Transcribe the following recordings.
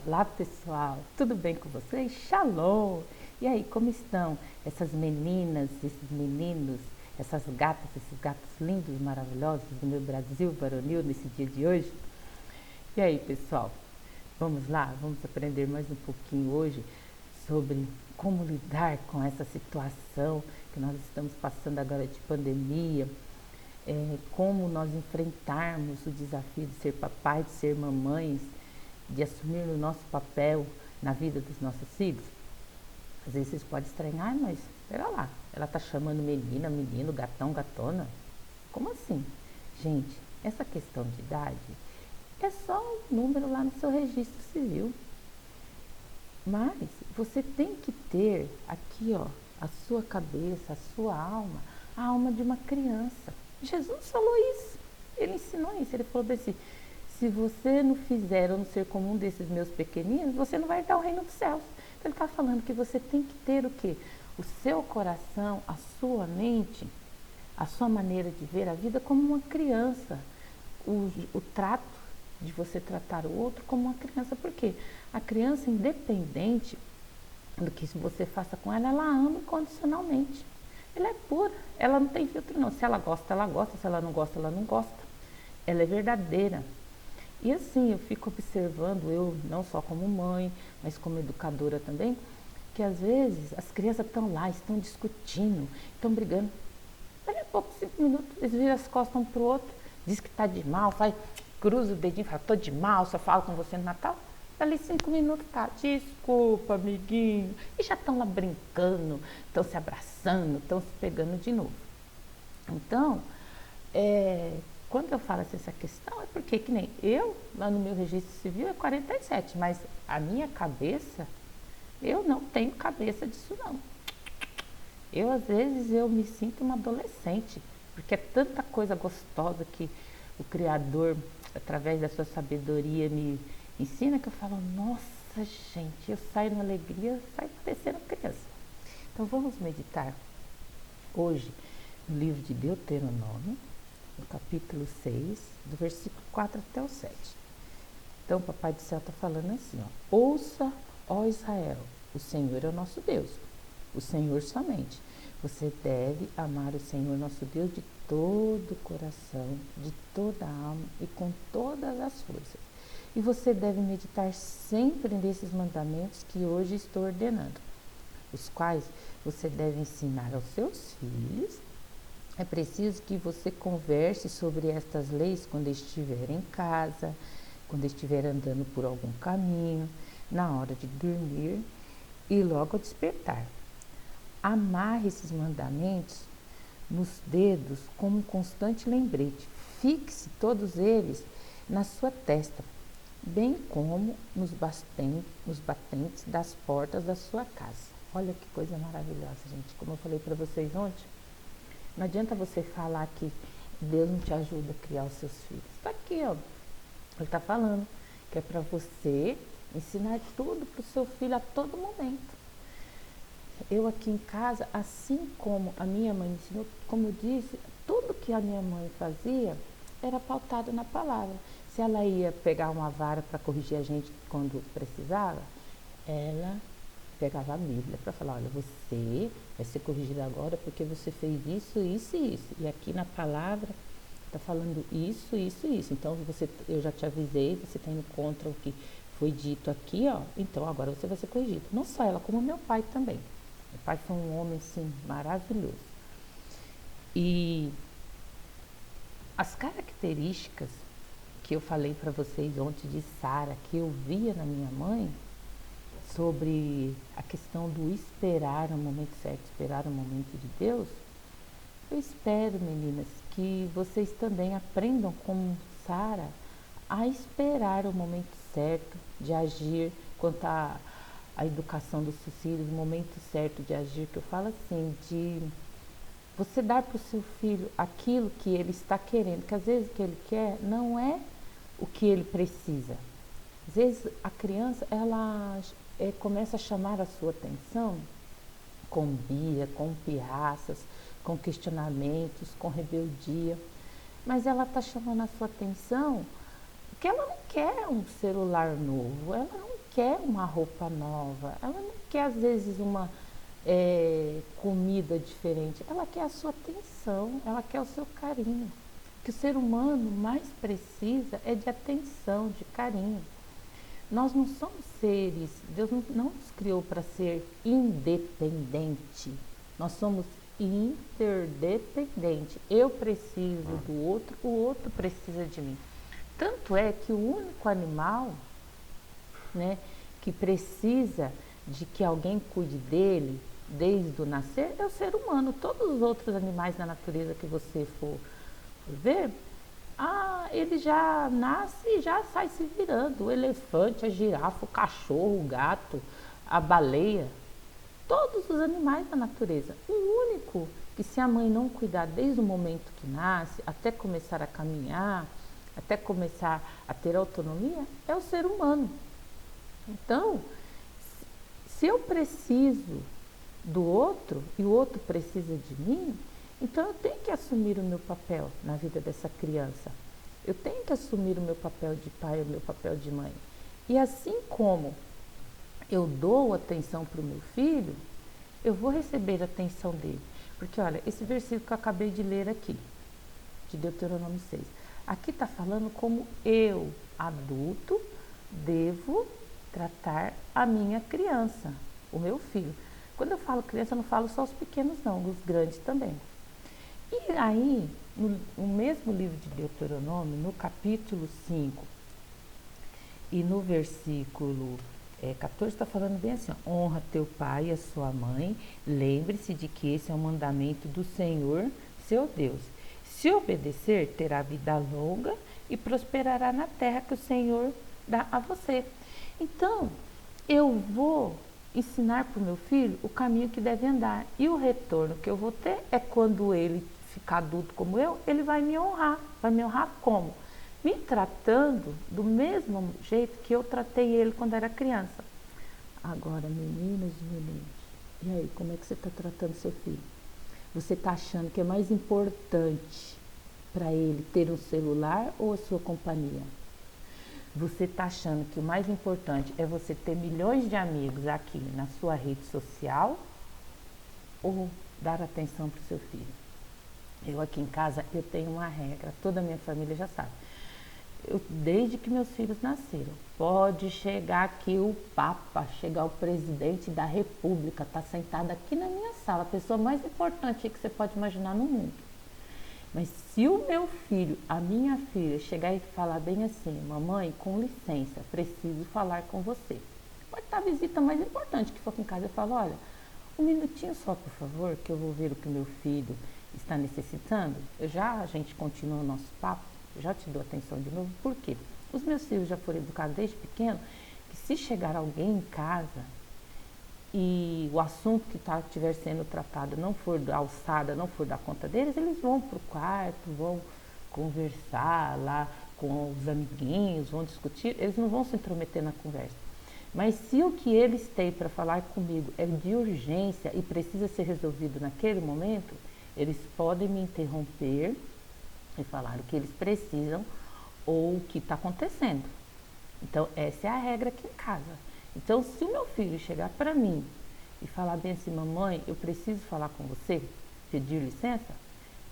Olá pessoal, tudo bem com vocês? Shalom! E aí, como estão essas meninas, esses meninos, essas gatas, esses gatos lindos e maravilhosos do meu Brasil varonil nesse dia de hoje? E aí pessoal, vamos lá, vamos aprender mais um pouquinho hoje sobre como lidar com essa situação que nós estamos passando agora de pandemia, como nós enfrentarmos o desafio de ser papai, de ser mamães, de assumir o nosso papel na vida dos nossos filhos. Às vezes vocês podem estranhar, mas pera lá, ela tá chamando menina, menino, gatão, gatona. Como assim? Gente, essa questão de idade é só um número lá no seu registro civil. Mas você tem que ter aqui, ó, a sua cabeça, a sua alma, a alma de uma criança. Jesus falou isso, ele ensinou isso, ele falou assim: se você não fizer ou não ser como um desses meus pequeninos, você não vai herdar o reino dos céus. Então ele está falando que você tem que ter o quê? O seu coração, a sua mente, a sua maneira de ver a vida como uma criança. O trato de você tratar o outro como uma criança. Por quê? A criança, independente do que você faça com ela, ela ama incondicionalmente. Ela é pura, ela não tem filtro não. Se ela gosta, ela gosta. Se ela não gosta, ela não gosta. Ela é verdadeira. E assim, eu fico observando, eu não só como mãe, mas como educadora também, que às vezes as crianças estão lá, estão discutindo, estão brigando. Daqui a pouco, 5 minutos, eles viram as costas um pro outro, diz que está de mal, faz, cruza o dedinho, fala, tô de mal, só falo com você no Natal. Dali 5 minutos, tá, desculpa, amiguinho. E já estão lá brincando, estão se abraçando, estão se pegando de novo. Então, quando eu falo assim, essa questão, é porque que nem eu, lá no meu registro civil é 47, mas a minha cabeça, eu não tenho cabeça disso não. Eu, às vezes, eu me sinto uma adolescente, porque é tanta coisa gostosa que o Criador, através da sua sabedoria, me ensina, que eu falo, nossa, gente, eu saio na alegria, eu saio parecendo criança. Então, vamos meditar hoje no livro de Deuteronômio, no capítulo 6, do versículo 4 até o 7. Então, o Papai do Céu está falando assim, ó: ouça, ó Israel, o Senhor é o nosso Deus, o Senhor somente. Você deve amar o Senhor nosso Deus de todo o coração, de toda a alma e com todas as forças. E você deve meditar sempre nesses mandamentos que hoje estou ordenando, os quais você deve ensinar aos seus filhos. É preciso que você converse sobre estas leis quando estiver em casa, quando estiver andando por algum caminho, na hora de dormir e logo ao despertar. Amarre esses mandamentos nos dedos como um constante lembrete. Fixe todos eles na sua testa, bem como nos batentes das portas da sua casa. Olha que coisa maravilhosa, gente. Como eu falei para vocês ontem, não adianta você falar que Deus não te ajuda a criar os seus filhos. Está aqui, ó. Ele está falando que é para você ensinar tudo para o seu filho a todo momento. Eu aqui em casa, assim como a minha mãe ensinou, como eu disse, tudo que a minha mãe fazia era pautado na palavra. Se ela ia pegar uma vara para corrigir a gente quando precisava, ela pegava a Bíblia para falar, olha, você vai ser corrigido agora porque você fez isso, isso e isso. E aqui na palavra está falando isso, isso e isso. Então eu já te avisei, você está indo contra o que foi dito aqui, ó. Então agora você vai ser corrigido. Não só ela, como meu pai também. Meu pai foi um homem, assim, maravilhoso. E as características que eu falei para vocês ontem de Sara, que eu via na minha mãe, sobre a questão do esperar o momento certo, esperar o momento de Deus, eu espero, meninas, que vocês também aprendam como Sara a esperar o momento certo de agir quanto à educação dos seus filhos, o momento certo de agir, que eu falo assim, de você dar para o seu filho aquilo que ele está querendo, que às vezes o que ele quer não é o que ele precisa. Às vezes a criança, ela começa a chamar a sua atenção com birra, com pirraças, com questionamentos, com rebeldia, mas ela está chamando a sua atenção porque ela não quer um celular novo, ela não quer uma roupa nova, ela não quer às vezes uma comida diferente, ela quer a sua atenção, ela quer o seu carinho. O que o ser humano mais precisa é de atenção, de carinho. Nós não somos seres, Deus não nos criou para ser independente, nós somos interdependente. Eu preciso do outro, o outro precisa de mim. Tanto é que o único animal, né, que precisa de que alguém cuide dele desde o nascer é o ser humano. Todos os outros animais da natureza que você for ver, ele já nasce e já sai se virando. O elefante, a girafa, o cachorro, o gato, a baleia, todos os animais da natureza. O único que, se a mãe não cuidar desde o momento que nasce, até começar a caminhar, até começar a ter autonomia, é o ser humano. Então, se eu preciso do outro e o outro precisa de mim, então eu tenho que assumir o meu papel na vida dessa criança. Eu tenho que assumir o meu papel de pai, o meu papel de mãe. E assim como eu dou atenção para o meu filho, eu vou receber a atenção dele. Porque olha, esse versículo que eu acabei de ler aqui, de Deuteronômio 6, aqui está falando como eu, adulto, devo tratar a minha criança, o meu filho. Quando eu falo criança, eu não falo só os pequenos não, os grandes também. E aí, no mesmo livro de Deuteronômio, no capítulo 5 e no versículo 14, está falando bem assim, ó, honra teu pai e a sua mãe, lembre-se de que esse é o mandamento do Senhor, seu Deus. Se obedecer, terá vida longa e prosperará na terra que o Senhor dá a você. Então, eu vou ensinar para o meu filho o caminho que deve andar. E o retorno que eu vou ter é quando ele ficar adulto como eu, ele vai me honrar. Vai me honrar como? Me tratando do mesmo jeito que eu tratei ele quando era criança. Agora, meninas e meninos, e aí, como é que você está tratando seu filho? Você está achando que é mais importante para ele ter um celular ou a sua companhia? Você está achando que o mais importante é você ter milhões de amigos aqui na sua rede social ou dar atenção para o seu filho? Eu aqui em casa, eu tenho uma regra, toda a minha família já sabe. Desde que meus filhos nasceram, pode chegar aqui o Papa, chegar o presidente da República, está sentado aqui na minha sala, a pessoa mais importante que você pode imaginar no mundo. Mas se o meu filho, a minha filha, chegar e falar bem assim, mamãe, com licença, preciso falar com você. Pode estar a visita mais importante que for aqui em casa, eu falo, olha, um minutinho só, por favor, que eu vou ver o que o meu filho está necessitando. A gente continua o nosso papo, já te dou atenção de novo, por quê? Os meus filhos já foram educados desde pequeno, que se chegar alguém em casa e o assunto que estiver sendo tratado não for da alçada, não for da conta deles, eles vão para o quarto, vão conversar lá com os amiguinhos, vão discutir, eles não vão se intrometer na conversa. Mas se o que eles têm para falar comigo é de urgência e precisa ser resolvido naquele momento, eles podem me interromper e falar o que eles precisam ou o que está acontecendo. Então, essa é a regra aqui em casa. Então, se o meu filho chegar para mim e falar bem assim, mamãe, eu preciso falar com você, pedir licença,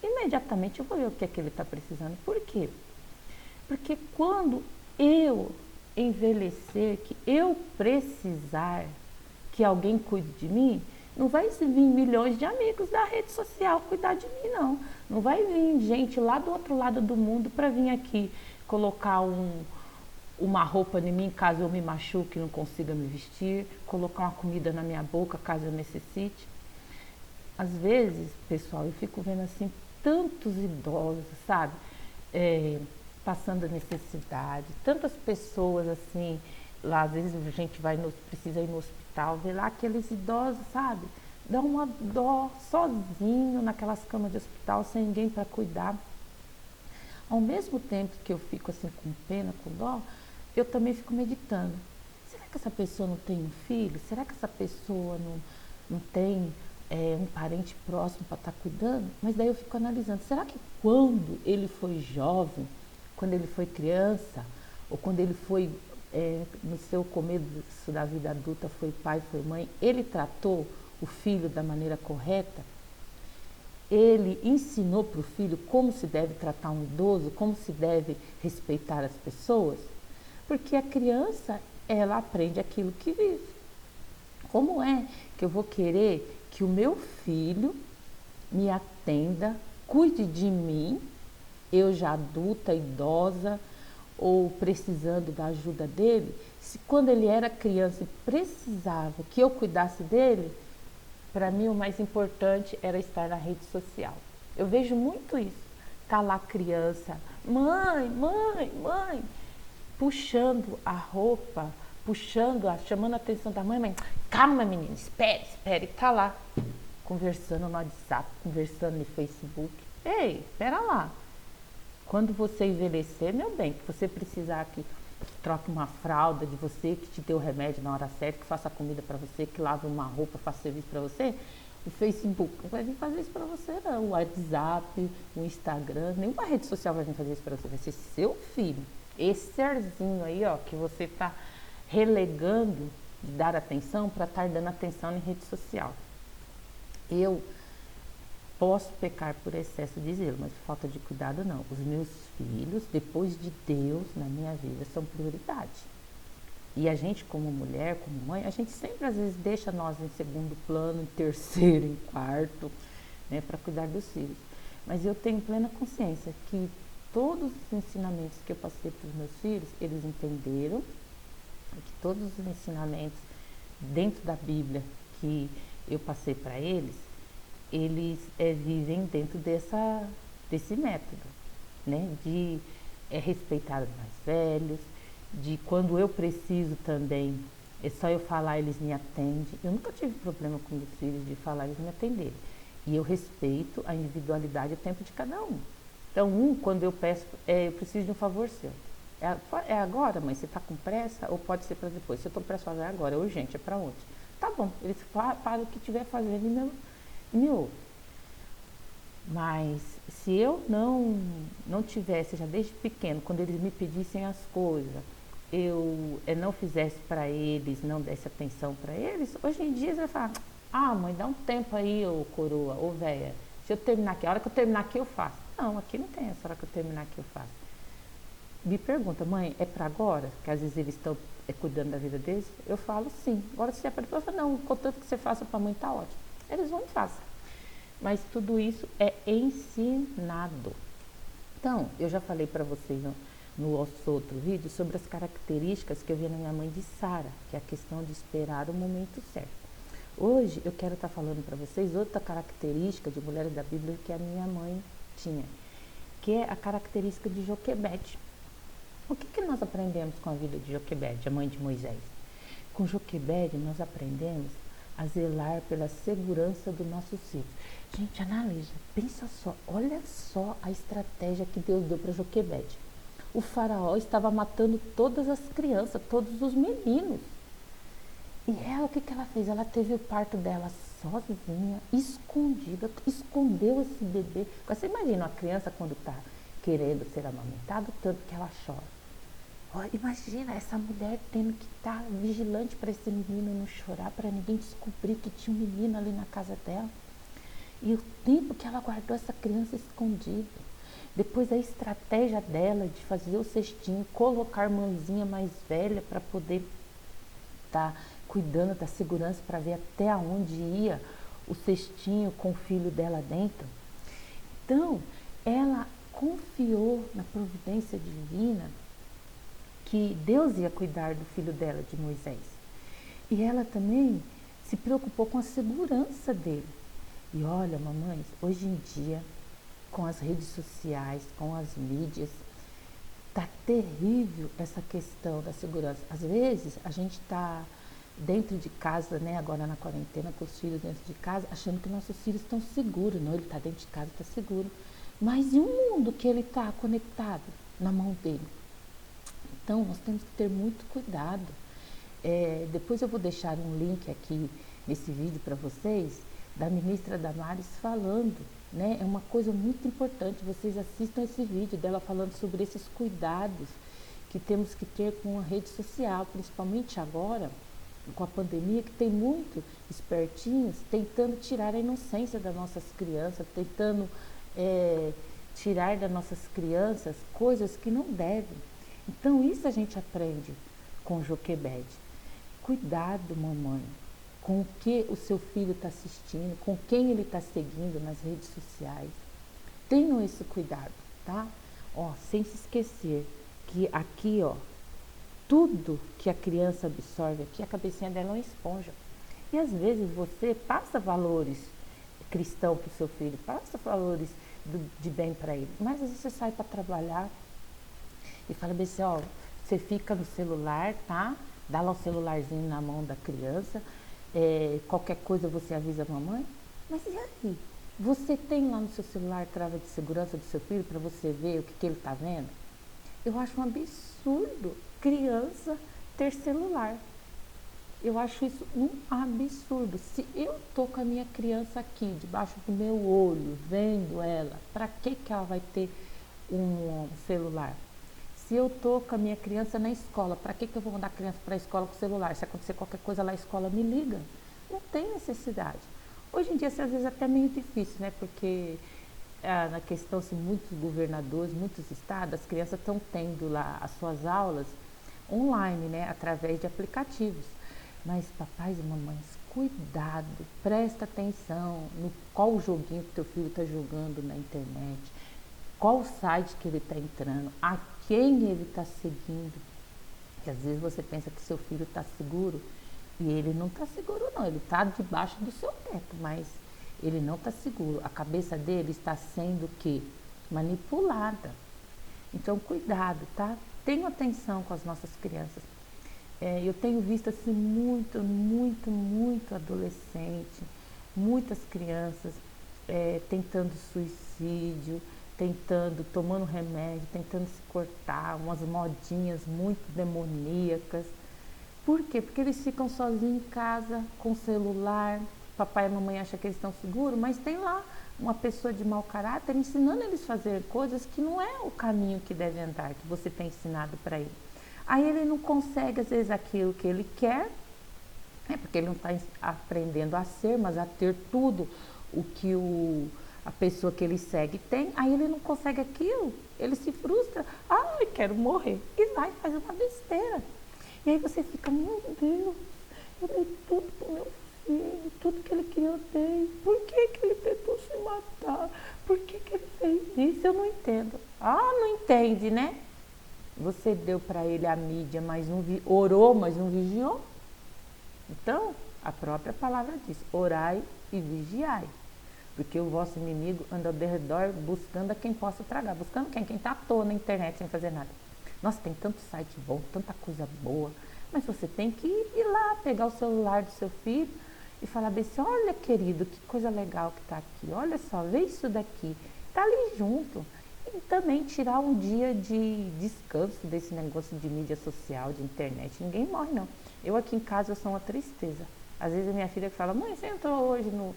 imediatamente eu vou ver o que é que ele está precisando. Por quê? Porque quando eu envelhecer, que eu precisar que alguém cuide de mim, não vai vir milhões de amigos da rede social cuidar de mim, não. Não vai vir gente lá do outro lado do mundo para vir aqui colocar uma roupa em mim caso eu me machuque e não consiga me vestir, colocar uma comida na minha boca caso eu necessite. Às vezes, pessoal, eu fico vendo assim tantos idosos, sabe? Passando necessidade, tantas pessoas assim, lá às vezes a gente precisa ir no hospital, ver lá aqueles idosos, sabe? Dá uma dó sozinho naquelas camas de hospital, sem ninguém para cuidar. Ao mesmo tempo que eu fico assim com pena, com dó, eu também fico meditando. Será que essa pessoa não tem um filho? Será que essa pessoa não tem um parente próximo para estar cuidando? Mas daí eu fico analisando, será que quando ele foi jovem, quando ele foi criança, ou quando ele foi no seu começo da vida adulta, foi pai, foi mãe, ele tratou o filho da maneira correta? Ele ensinou para o filho como se deve tratar um idoso, como se deve respeitar as pessoas? Porque a criança, ela aprende aquilo que vive. Como é que eu vou querer que o meu filho me atenda, cuide de mim, eu já adulta, idosa ou precisando da ajuda dele, se quando ele era criança e precisava que eu cuidasse dele, para mim o mais importante era estar na rede social. Eu vejo muito isso. Tá lá a criança, mãe, mãe, mãe, puxando a roupa, chamando a atenção da mãe, calma menina, espere, espere, tá lá, conversando no WhatsApp, conversando no Facebook. Ei, espera lá. Quando você envelhecer, meu bem, que você precisar que troque uma fralda de você, que te dê o remédio na hora certa, que faça comida para você, que lave uma roupa, faça serviço para você, o Facebook não vai vir fazer isso para você não, o WhatsApp, o Instagram, nenhuma rede social vai vir fazer isso para você, vai ser seu filho. Esse serzinho aí, ó, que você está relegando de dar atenção para estar dando atenção em rede social. Eu posso pecar por excesso de zelo, mas por falta de cuidado não. Os meus filhos, depois de Deus na minha vida, são prioridade. E a gente como mulher, como mãe, a gente sempre às vezes deixa nós em segundo plano, em terceiro, em quarto, né, para cuidar dos filhos. Mas eu tenho plena consciência que todos os ensinamentos que eu passei para os meus filhos, eles entenderam, que todos os ensinamentos dentro da Bíblia que eu passei para eles vivem dentro desse método, né? De respeitar os mais velhos, de quando eu preciso também, é só eu falar, eles me atendem. Eu nunca tive problema com meus filhos de falar, eles me atenderem. E eu respeito a individualidade e o tempo de cada um. Então, quando eu peço, eu preciso de um favor seu. É agora, mãe? Você está com pressa ou pode ser para depois? Se eu estou pressa, é agora, é urgente, é para onde? Tá bom, eles fazem o que estiver fazendo e me ouve. Mas se eu não tivesse, já desde pequeno, quando eles me pedissem as coisas, eu não fizesse para eles, não desse atenção para eles, hoje em dia eles vão falar, ah mãe, dá um tempo aí, ô coroa, ô véia, se eu terminar aqui, a hora que eu terminar aqui eu faço. Não, aqui não tem essa hora que eu terminar aqui eu faço. Me pergunta, mãe, é para agora? Que às vezes eles estão cuidando da vida deles? Eu falo sim. Agora se é para depois, eu falo, não, contanto que você faça para a mãe, tá ótimo. Eles vão e fazem. Mas tudo isso é ensinado. Então, eu já falei para vocês no nosso outro vídeo sobre as características que eu vi na minha mãe de Sara, que é a questão de esperar o momento certo. Hoje eu quero estar falando para vocês outra característica de mulheres da Bíblia que a minha mãe tinha, que é a característica de Joquebede. O que nós aprendemos com a vida de Joquebede, a mãe de Moisés? Com Joquebede nós aprendemos a zelar pela segurança dos nossos filhos. Gente, analisa, pensa só, olha só a estratégia que Deus deu para Joquebede. O faraó estava matando todas as crianças, todos os meninos. E ela, o que ela fez? Ela teve o parto dela sozinha, escondida, escondeu esse bebê. Você imagina uma criança quando está querendo ser amamentada, tanto que ela chora. Imagina essa mulher tendo que estar vigilante para esse menino não chorar, para ninguém descobrir que tinha um menino ali na casa dela. E o tempo que ela guardou essa criança escondida. Depois a estratégia dela de fazer o cestinho, colocar a irmãzinha mais velha para poder estar cuidando da segurança, para ver até onde ia o cestinho com o filho dela dentro. Então, ela confiou na providência divina que Deus ia cuidar do filho dela, de Moisés. E ela também se preocupou com a segurança dele. E olha, mamães, hoje em dia, com as redes sociais, com as mídias, tá terrível essa questão da segurança. Às vezes, a gente está dentro de casa, né, agora na quarentena, com os filhos dentro de casa, achando que nossos filhos estão seguros. Não, ele está dentro de casa, está seguro. Mas e o mundo que ele está conectado na mão dele? Então, nós temos que ter muito cuidado. Depois eu vou deixar um link aqui nesse vídeo para vocês, da ministra Damares falando, né? É uma coisa muito importante, vocês assistam esse vídeo dela falando sobre esses cuidados que temos que ter com a rede social, principalmente agora, com a pandemia, que tem muito espertinhos tentando tirar a inocência das nossas crianças, tentando tirar das nossas crianças coisas que não devem. Então isso a gente aprende com Joquebede. Cuidado, mamãe, com o que o seu filho está assistindo, com quem ele está seguindo nas redes sociais. Tenham esse cuidado, tá? Ó, sem se esquecer que aqui, ó, tudo que a criança absorve aqui, a cabecinha dela é uma esponja. E às vezes você passa valores cristãos para o seu filho, passa valores de bem para ele, mas às vezes você sai para trabalhar e fala bem assim, ó, você fica no celular, tá? Dá lá o celularzinho na mão da criança, qualquer coisa você avisa a mamãe, mas e aí? Você tem lá no seu celular trava de segurança do seu filho para você ver o que ele está vendo? Eu acho um absurdo criança ter celular. Eu acho isso um absurdo. Se eu tô com a minha criança aqui, debaixo do meu olho, vendo ela, para que ela vai ter um celular? Se eu tô com a minha criança na escola, para que eu vou mandar a criança para a escola com o celular? Se acontecer qualquer coisa lá, a escola me liga. Não tem necessidade. Hoje em dia, às vezes, é até meio difícil, né? Porque na questão, assim, muitos governadores, muitos estados, as crianças estão tendo lá as suas aulas online, né? Através de aplicativos. Mas papais e mamães, cuidado, presta atenção no qual joguinho que teu filho está jogando na internet, qual site que ele está entrando, a quem ele está seguindo. Porque às vezes você pensa que seu filho está seguro e ele não está seguro não, ele está debaixo do seu teto, mas ele não está seguro. A cabeça dele está sendo o quê? Manipulada. Então cuidado, tá? Tenha atenção com as nossas crianças. Eu tenho visto assim muito adolescente, muitas crianças tentando suicídio, tomando remédio, tentando se cortar, umas modinhas muito demoníacas. Por quê? Porque eles ficam sozinhos em casa, com celular, papai e mamãe acham que eles estão seguros, mas tem lá uma pessoa de mau caráter ensinando eles a fazer coisas que não é o caminho que deve andar, que você tem ensinado para ele. Aí ele não consegue, às vezes, aquilo que ele quer, porque ele não está aprendendo a ser, mas a ter tudo o que a pessoa que ele segue tem. Aí ele não consegue aquilo, ele se frustra. Ai, quero morrer. E vai e faz uma besteira. E aí você fica, meu Deus, eu dei tudo pro meu filho, tudo que ele queria eu dei. Por que ele tentou se matar? Por que ele fez isso? Eu não entendo. Ah, não entende, né? Você deu para ele a mídia, mas não orou, mas não vigiou. Então, a própria palavra diz, orai e vigiai. Porque o vosso inimigo anda ao redor buscando a quem possa tragar. Buscando quem? Quem está à toa na internet sem fazer nada. Nossa, tem tanto site bom, tanta coisa boa. Mas você tem que ir lá, pegar o celular do seu filho e falar bem assim, olha querido, que coisa legal que está aqui. Olha só, vê isso daqui. Está ali junto. E também tirar um dia de descanso desse negócio de mídia social, de internet. Ninguém morre, não. Eu aqui em casa eu sou uma tristeza. Às vezes a minha filha fala, mãe, você entrou hoje no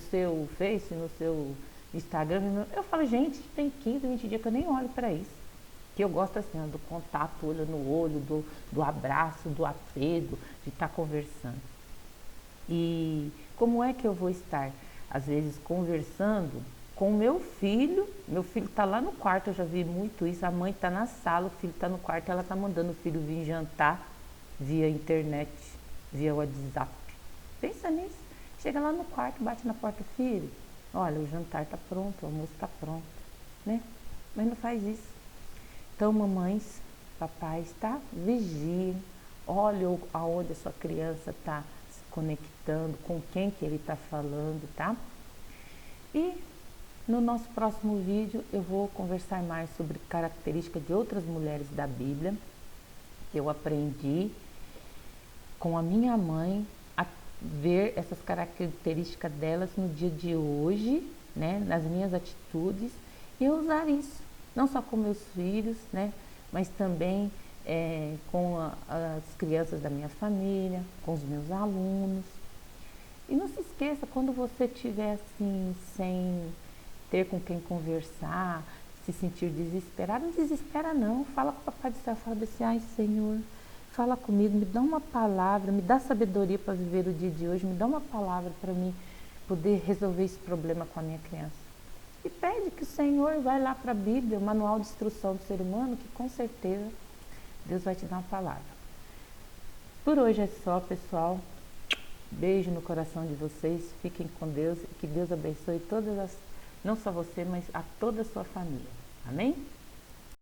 seu Face, no seu Instagram? Eu falo, gente, tem 15, 20 dias que eu nem olho para isso. Que eu gosto assim, do contato, olho no olho, do abraço, do apego, de estar conversando. E como é que eu vou estar, às vezes, conversando com o meu filho está lá no quarto, eu já vi muito isso, a mãe está na sala, o filho está no quarto, ela está mandando o filho vir jantar via internet, via WhatsApp. Pensa nisso. Chega lá no quarto, bate na porta, filho, olha, o jantar está pronto, o almoço está pronto, né? Mas não faz isso. Então, mamães, papais, tá? Vigiem, olha aonde a sua criança está se conectando, com quem que ele está falando, tá? E no nosso próximo vídeo eu vou conversar mais sobre características de outras mulheres da Bíblia, que eu aprendi com a minha mãe a ver essas características delas no dia de hoje, né, nas minhas atitudes, e eu usar isso, não só com meus filhos, né, mas também com as crianças da minha família, com os meus alunos. E não se esqueça, quando você estiver assim, sem ter com quem conversar, se sentir desesperado, não desespera não, fala com o Papai do Céu, fala assim, ai Senhor, fala comigo, me dá uma palavra, me dá sabedoria para viver o dia de hoje, me dá uma palavra para mim poder resolver esse problema com a minha criança. E pede que o Senhor vai lá para a Bíblia, o manual de instrução do ser humano, que com certeza Deus vai te dar uma palavra. Por hoje é só, pessoal. Beijo no coração de vocês, fiquem com Deus e que Deus abençoe todas as, não só você, mas a toda a sua família. Amém?